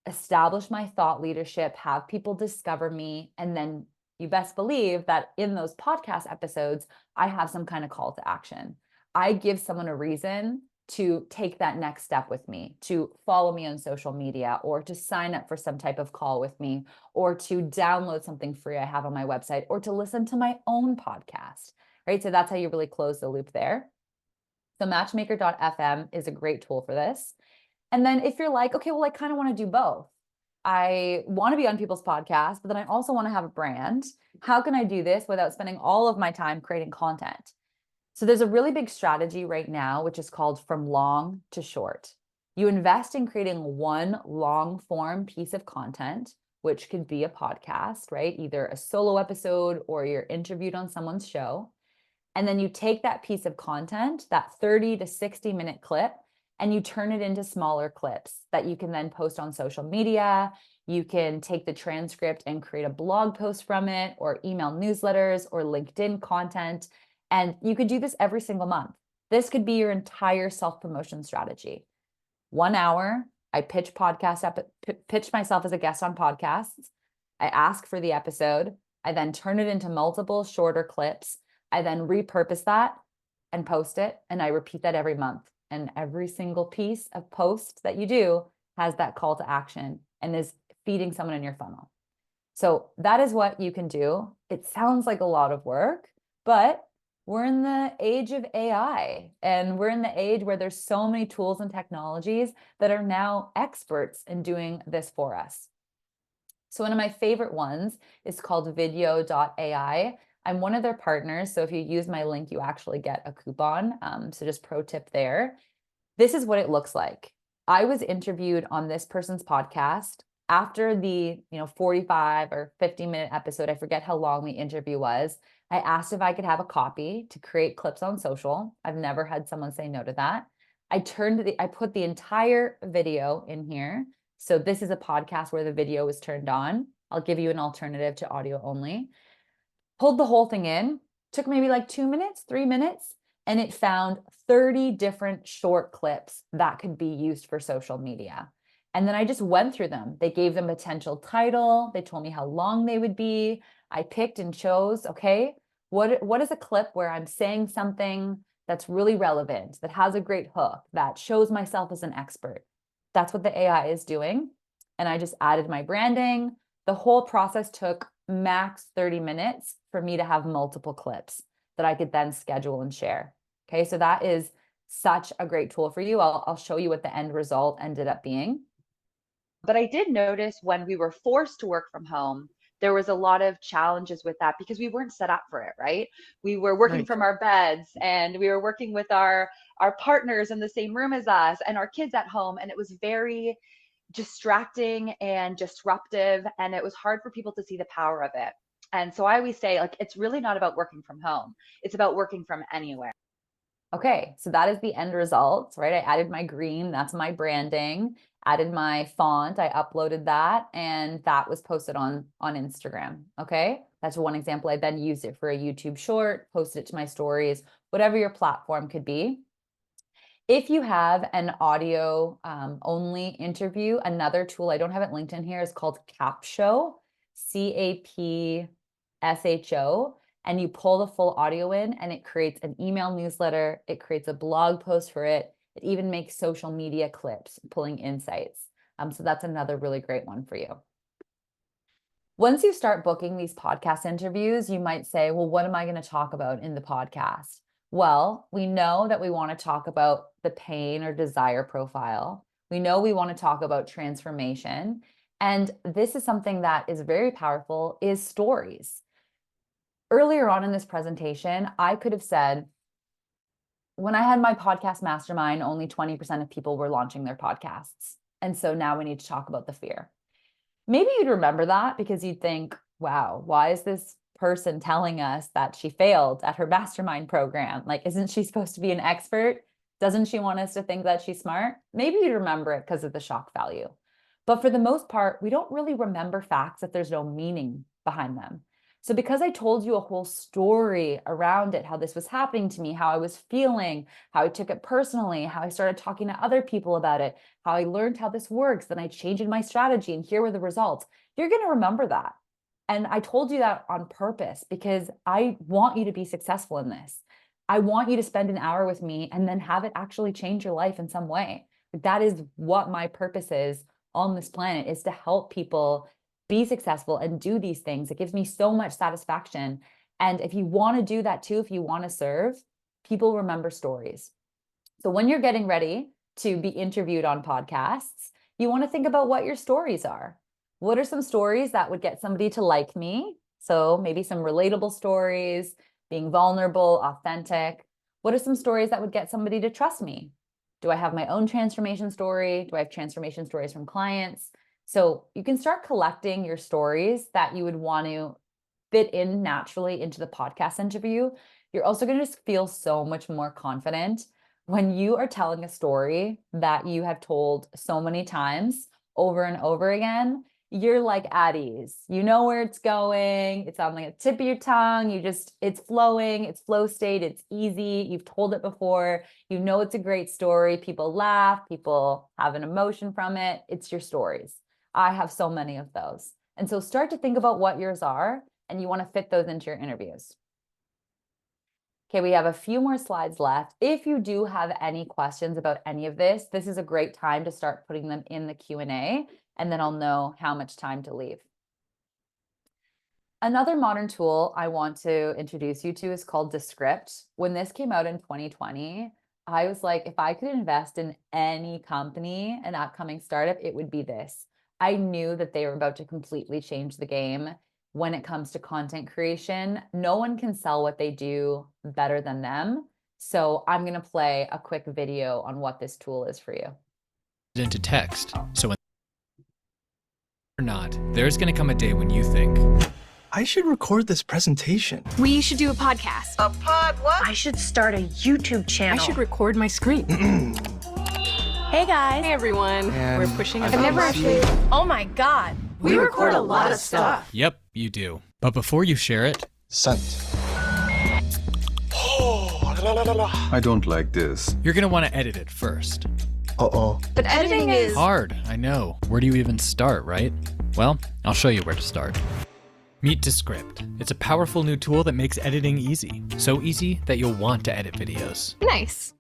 establish my thought leadership, have people discover me, and then, you best believe that in those podcast episodes, I have some kind of call to action. I give someone a reason to take that next step with me, to follow me on social media, or to sign up for some type of call with me, or to download something free I have on my website, or to listen to my own podcast, right? So that's how you really close the loop there. So matchmaker.fm is a great tool for this. And then if you're like, okay, well, I kind of want to do both. I want to be on people's podcasts, but then I also want to have a brand. How can I do this without spending all of my time creating content? So there's a really big strategy right now, which is called from long to short. You invest in creating one long form piece of content, which could be a podcast, right? Either a solo episode or you're interviewed on someone's show. And then you take that piece of content, that 30 to 60-minute clip, and you turn it into smaller clips that you can then post on social media. You can take the transcript and create a blog post from it, or email newsletters or LinkedIn content. And you could do this every single month. This could be your entire self-promotion strategy. 1 hour, I pitch myself as a guest on podcasts. I ask for the episode. I then turn it into multiple shorter clips. I then repurpose that and post it. And I repeat that every month. And every single piece of post that you do has that call to action and is feeding someone in your funnel. So that is what you can do. It sounds like a lot of work, but we're in the age of AI, and we're in the age where there's so many tools and technologies that are now experts in doing this for us. So one of my favorite ones is called video.ai. I'm one of their partners. So if you use my link, you actually get a coupon. So just pro tip there. This is what it looks like. I was interviewed on this person's podcast after the 45 or 50-minute episode. I forget how long the interview was. I asked if I could have a copy to create clips on social. I've never had someone say no to that. I put the entire video in here. So this is a podcast where the video is turned on. I'll give you an alternative to audio only. Pulled the whole thing in, took maybe like 2 minutes, 3 minutes, and it found 30 different short clips that could be used for social media. And then I just went through them. They gave them a potential title. They told me how long they would be. I picked and chose, okay, what is a clip where I'm saying something that's really relevant, that has a great hook, that shows myself as an expert. That's what the AI is doing. And I just added my branding. The whole process took max 30 minutes for me to have multiple clips that I could then schedule and share. Okay, so that is such a great tool for you. I'll show you what the end result ended up being. But I did notice when we were forced to work from home, there was a lot of challenges with that because we weren't set up for it, right? We were working from our beds, and we were working with our partners in the same room as us and our kids at home. And it was very distracting and disruptive. And it was hard for people to see the power of it. And so I always say, like, it's really not about working from home. It's about working from anywhere. Okay, so that is the end result, right? I added my green, that's my branding, added my font, I uploaded that, and that was posted on Instagram, okay? That's one example. I then used it for a YouTube short, posted it to my stories, whatever your platform could be. If you have an audio only interview, another tool, I don't have it linked in here, is called Capsho, CAPSHO. And you pull the full audio in, and it creates an email newsletter. It creates a blog post for it. It even makes social media clips, pulling insights. So that's another really great one for you. Once you start booking these podcast interviews, you might say, well, what am I going to talk about in the podcast? Well, we know that we want to talk about the pain or desire profile. We know we want to talk about transformation. And this is something that is very powerful, is stories. Earlier on in this presentation, I could have said, when I had my podcast mastermind, only 20% of people were launching their podcasts. And so now we need to talk about the fear. Maybe you'd remember that because you'd think, wow, why is this person telling us that she failed at her mastermind program? Like, isn't she supposed to be an expert? Doesn't she want us to think that she's smart? Maybe you'd remember it because of the shock value. But for the most part, we don't really remember facts if there's no meaning behind them. So because I told you a whole story around it, how this was happening to me, how I was feeling, how I took it personally, how I started talking to other people about it, how I learned how this works, then I changed my strategy, and here were the results, you're going to remember that. And I told you that on purpose because I want you to be successful in this. I want you to spend an hour with me and then have it actually change your life in some way. That is what my purpose is on this planet, is to help people be successful and do these things. It gives me so much satisfaction. And if you want to do that too, if you want to serve, people remember stories. So when you're getting ready to be interviewed on podcasts, you want to think about what your stories are. What are some stories that would get somebody to like me? So maybe some relatable stories, being vulnerable, authentic. What are some stories that would get somebody to trust me? Do I have my own transformation story? Do I have transformation stories from clients? So you can start collecting your stories that you would want to fit in naturally into the podcast interview. You're also going to just feel so much more confident when you are telling a story that you have told so many times over and over again. You're like at ease. You know where it's going. It's on like a tip of your tongue. It's flowing, it's flow state, it's easy. You've told it before. You know it's a great story. People laugh, people have an emotion from it. It's your stories. I have so many of those. And so start to think about what yours are, and you want to fit those into your interviews. Okay, we have a few more slides left. If you do have any questions about any of this, this is a great time to start putting them in the Q&A, and then I'll know how much time to leave. Another modern tool I want to introduce you to is called Descript. When this came out in 2020, I was like, if I could invest in any company, an upcoming startup, it would be this. I knew that they were about to completely change the game when it comes to content creation. No one can sell what they do better than them. So I'm going to play a quick video on what this tool is for you. Into text. So when or not, there's going to come a day when you think, I should record this presentation. We should do a podcast. A pod what? I should start a YouTube channel. I should record my screen. Hey guys. Hey everyone. We're pushing a I've never actually. Oh my god. We record a lot of stuff. yep, you do. But before you share it, Sent. I don't like this. you're going to want to edit it first. Uh-oh. But editing is Hard, I know. Where do you even start, right? Well, I'll show you where to start. Meet Descript. It's a powerful new tool that makes editing easy. So easy that you'll want to edit videos. Nice.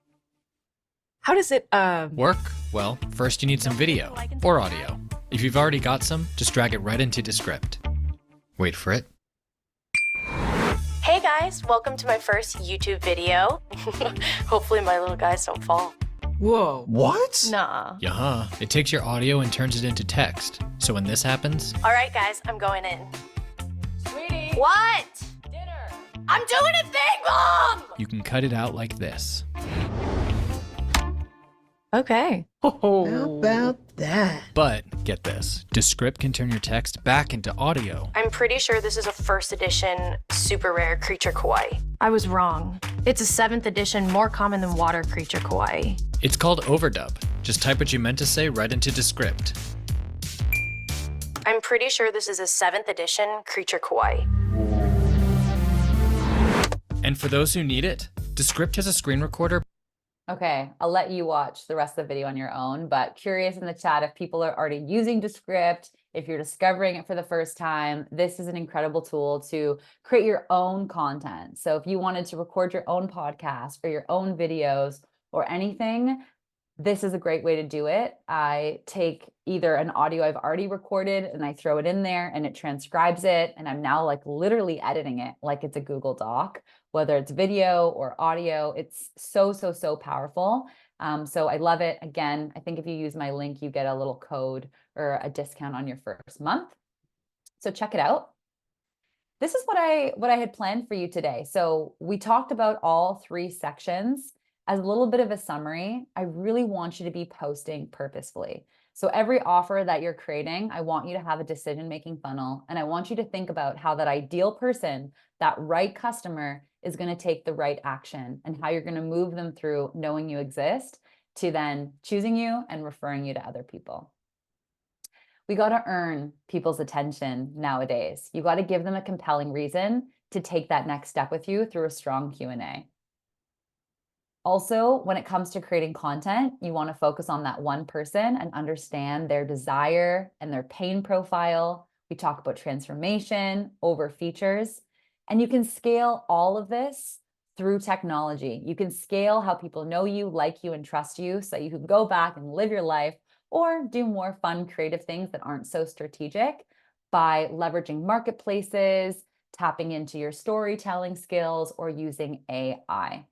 How does it, Work? Well, first you need some video or audio. If you've already got some, just drag it right into Descript. Wait for it. Hey guys, welcome to my first YouTube video. Hopefully my little guys don't fall. whoa. What? Nah. Yeah, it takes your audio and turns it into text. So when this happens, All right guys, I'm going in. Sweetie. What? Dinner. I'm doing a thing, Mom! you can cut it out like this. Okay. How about that? But get this, Descript can turn your text back into audio. I'm pretty sure this is a first edition super rare creature kawaii. I was wrong. It's a 7th edition, more common than water creature kawaii. It's called overdub. Just type what you meant to say right into Descript. I'm pretty sure this is a 7th edition creature kawaii. And for those who need it, Descript has a screen recorder. Okay, I'll let you watch the rest of the video on your own, but curious in the chat if people are already using Descript, if you're discovering it for the first time, this is an incredible tool to create your own content. So if you wanted to record your own podcast or your own videos or anything, this is a great way to do it. I take either an audio I've already recorded and I throw it in there and it transcribes it. And I'm now like literally editing it like it's a Google Doc, whether it's video or audio. It's so, so, so powerful. So I love it. Again, I think if you use my link, you get a little code or a discount on your first month. So check it out. This is what I had planned for you today. So we talked about all 3 sections. As a little bit of a summary, I really want you to be posting purposefully. So every offer that you're creating, I want you to have a decision-making funnel, and I want you to think about how that ideal person, that right customer, is going to take the right action and how you're going to move them through knowing you exist to then choosing you and referring you to other people. We got to earn people's attention nowadays. You got to give them a compelling reason to take that next step with you through a strong Q&A. Also, when it comes to creating content, you want to focus on that one person and understand their desire and their pain profile. We talk about transformation over features, and you can scale all of this through technology. You can scale how people know you, like you, and trust you so you can go back and live your life or do more fun, creative things that aren't so strategic by leveraging marketplaces, tapping into your storytelling skills, or using AI.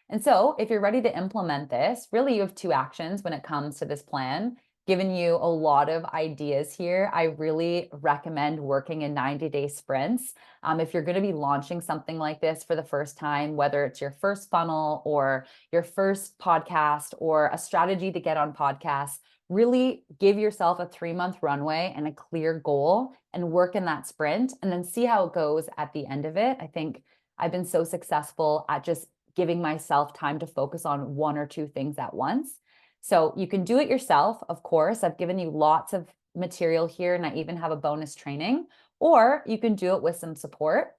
And so if you're ready to implement this, really you have two actions when it comes to this plan. Given you a lot of ideas here, I really recommend working in 90-day sprints. If you're going to be launching something like this for the first time, whether it's your first funnel or your first podcast or a strategy to get on podcasts, really give yourself a 3-month runway and a clear goal and work in that sprint and then see how it goes at the end of it. I think I've been so successful at just giving myself time to focus on one or two things at once. So you can do it yourself, of course. I've given you lots of material here, and I even have a bonus training, or you can do it with some support.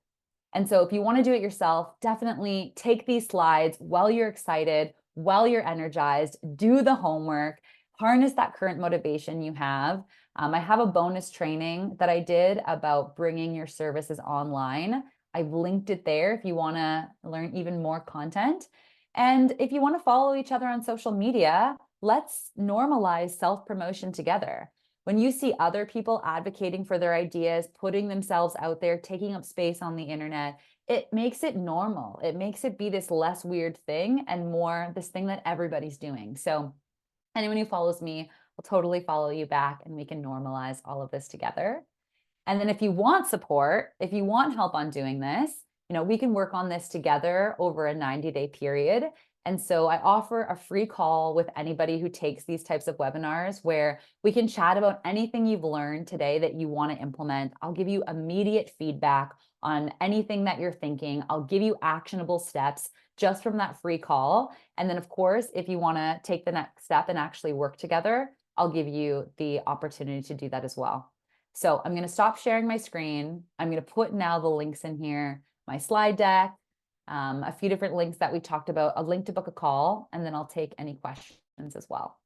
And so if you want to do it yourself, definitely take these slides while you're excited, while you're energized, do the homework, harness that current motivation you have. I have a bonus training that I did about bringing your services online. I've linked it there if you want to learn even more content. And if you want to follow each other on social media, let's normalize self-promotion together. When you see other people advocating for their ideas, putting themselves out there, taking up space on the internet, it makes it normal. It makes it be this less weird thing and more this thing that everybody's doing. So anyone who follows me will totally follow you back, and we can normalize all of this together. And then if you want support, if you want help on doing this, we can work on this together over a 90-day period. And so I offer a free call with anybody who takes these types of webinars where we can chat about anything you've learned today that you want to implement. I'll give you immediate feedback on anything that you're thinking. I'll give you actionable steps just from that free call. And then, of course, if you want to take the next step and actually work together, I'll give you the opportunity to do that as well. So I'm going to stop sharing my screen. I'm going to put now the links in here, my slide deck, a few different links that we talked about, a link to book a call, and then I'll take any questions as well.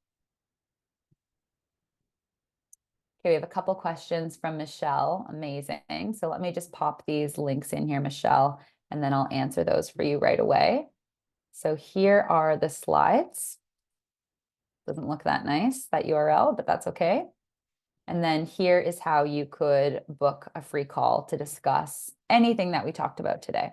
Okay, we have a couple questions from Michelle. Amazing. So let me just pop these links in here, Michelle, and then I'll answer those for you right away. So here are the slides. Doesn't look that nice, that URL, but that's okay. And then here is how you could book a free call to discuss anything that we talked about today.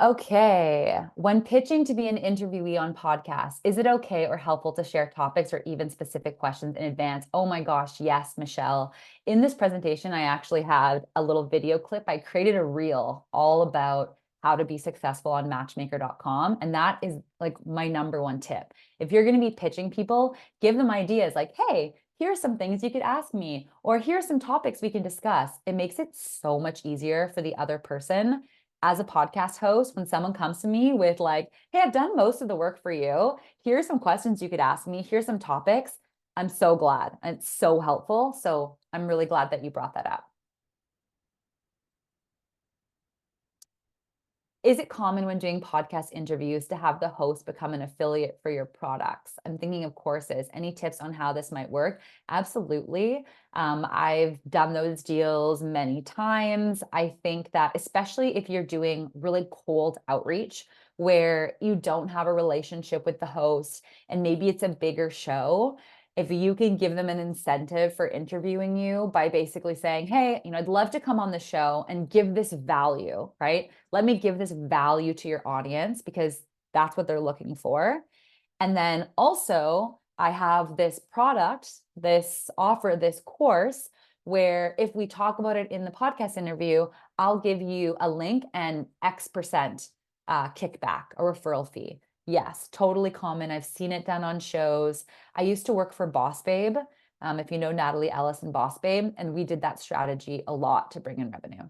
Okay, when pitching to be an interviewee on podcasts, is it okay or helpful to share topics or even specific questions in advance? Oh my gosh, yes, Michelle. In this presentation, I actually had a little video clip. I created a reel all about how to be successful on matchmaker.com. And that is like my #1 tip. If you're going to be pitching people, give them ideas like, hey, here's some things you could ask me, or here's some topics we can discuss. It makes it so much easier for the other person. As a podcast host, when someone comes to me with like, hey, I've done most of the work for you. Here's some questions you could ask me. Here's some topics. I'm so glad. And it's so helpful. So I'm really glad that you brought that up. Is it common when doing podcast interviews to have the host become an affiliate for your products? I'm thinking of courses. Any tips on how this might work? Absolutely. I've done those deals many times. I think that especially if you're doing really cold outreach where you don't have a relationship with the host and maybe it's a bigger show, if you can give them an incentive for interviewing you by basically saying, hey, I'd love to come on the show and give this value, right? Let me give this value to your audience because that's what they're looking for. And then also I have this product, this offer, this course, where if we talk about it in the podcast interview, I'll give you a link and X% kickback, a referral fee. Yes, totally common. I've seen it done on shows. I used to work for Boss Babe, if you know Natalie Ellis and Boss Babe, and we did that strategy a lot to bring in revenue.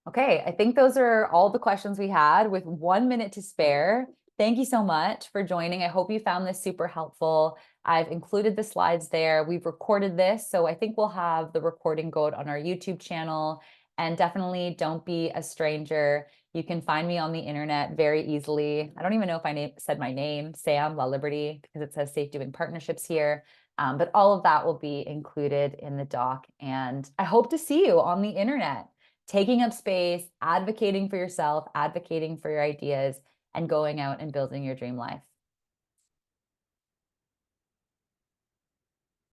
Okay, I think those are all the questions we had with 1 minute to spare. Thank you so much for joining. I hope you found this super helpful. I've included the slides there. We've recorded this, so I think we'll have the recording go out on our YouTube channel And definitely don't be a stranger. You can find me on the internet very easily. I don't even know if I said my name, Sam Laliberte, because it says SafetyWing Partnerships here. But all of that will be included in the doc. And I hope to see you on the internet, taking up space, advocating for yourself, advocating for your ideas, and going out and building your dream life.